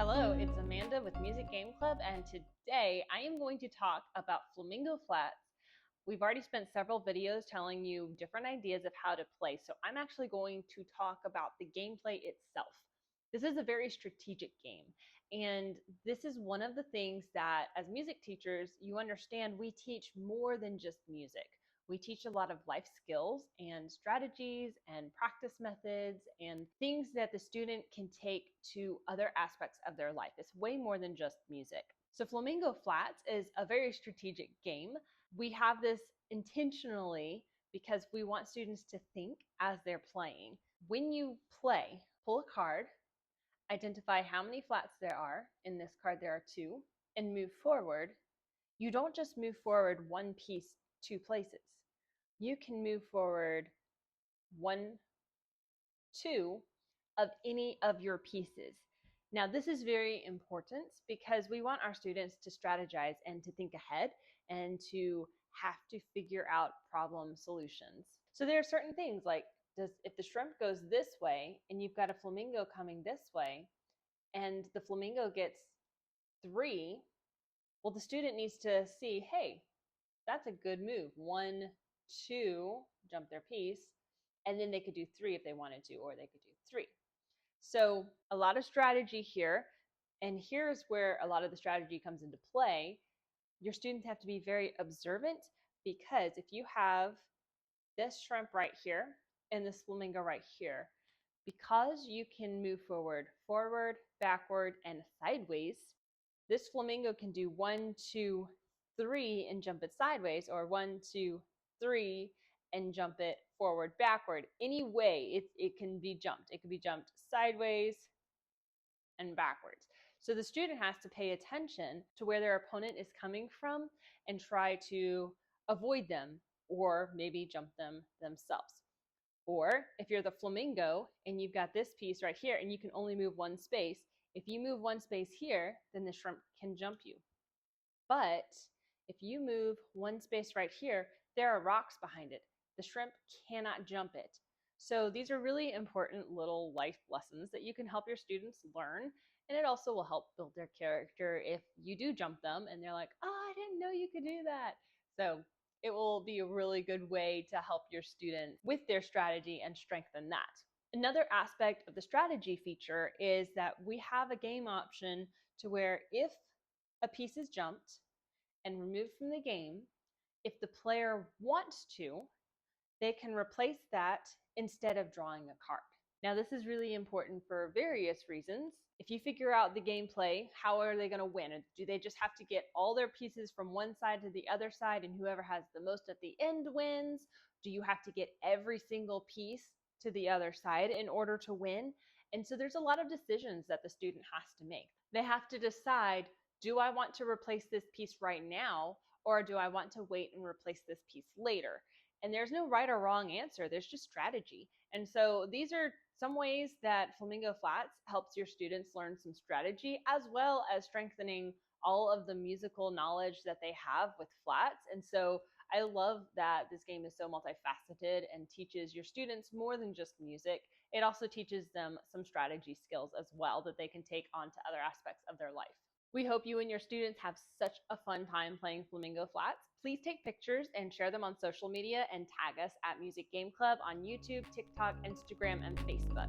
Hello, it's Amanda with Music Game Club, and today I am going to talk about Flamingo Flats. We've already spent several videos telling you different ideas of how to play, so I'm actually going to talk about the gameplay itself. This is a very strategic game, and this is one of the things that as music teachers, you understand we teach more than just music. We teach a lot of life skills and strategies and practice methods and things that the student can take to other aspects of their life. It's way more than just music. So Flamingo Flats is a very strategic game. We have this intentionally because we want students to think as they're playing. When you play, pull a card, identify how many flats there are. In this card, there are 2, and move forward. You don't just move forward one piece 2 places. You can move forward 1, 2 of any of your pieces. Now, this is very important because we want our students to strategize and to think ahead and to have to figure out problem solutions. So there are certain things like if the shrimp goes this way and you've got a flamingo coming this way and the flamingo gets 3, well, the student needs to see, hey, that's a good move. 1, 2, jump their piece, and then they could do 3 if they wanted to, or they could do 3. So a lot of strategy here, and here's where a lot of the strategy comes into play. Your students have to be very observant because if you have this shrimp right here and this flamingo right here, because you can move forward, backward, and sideways, this flamingo can do 1, 2, 3 and jump it sideways, or 1, 2, 3 and jump it forward, backward. Any way it can be jumped. It can be jumped sideways and backwards. So the student has to pay attention to where their opponent is coming from and try to avoid them or maybe jump them themselves. Or if you're the flamingo and you've got this piece right here and you can only move 1 space, if you move 1 space here, then the shrimp can jump you. But if you move 1 space right here, there are rocks behind it. The shrimp cannot jump it. So these are really important little life lessons that you can help your students learn. And it also will help build their character if you do jump them and they're like, oh, I didn't know you could do that. So it will be a really good way to help your students with their strategy and strengthen that. Another aspect of the strategy feature is that we have a game option to where if a piece is jumped and removed from the game, if the player wants to, they can replace that instead of drawing a card. Now, this is really important for various reasons. If you figure out the gameplay, how are they going to win? Do they just have to get all their pieces from one side to the other side and whoever has the most at the end wins? Do you have to get every single piece to the other side in order to win? And so there's a lot of decisions that the student has to make. They have to decide, do I want to replace this piece right now, or do I want to wait and replace this piece later? And there's no right or wrong answer. There's just strategy. And so these are some ways that Flamingo Flats helps your students learn some strategy, as well as strengthening all of the musical knowledge that they have with flats. And so I love that this game is so multifaceted and teaches your students more than just music. It also teaches them some strategy skills as well that they can take on to other aspects of their life. We hope you and your students have such a fun time playing Flamingo Flats. Please take pictures and share them on social media and tag us at Music Game Club on YouTube, TikTok, Instagram, and Facebook.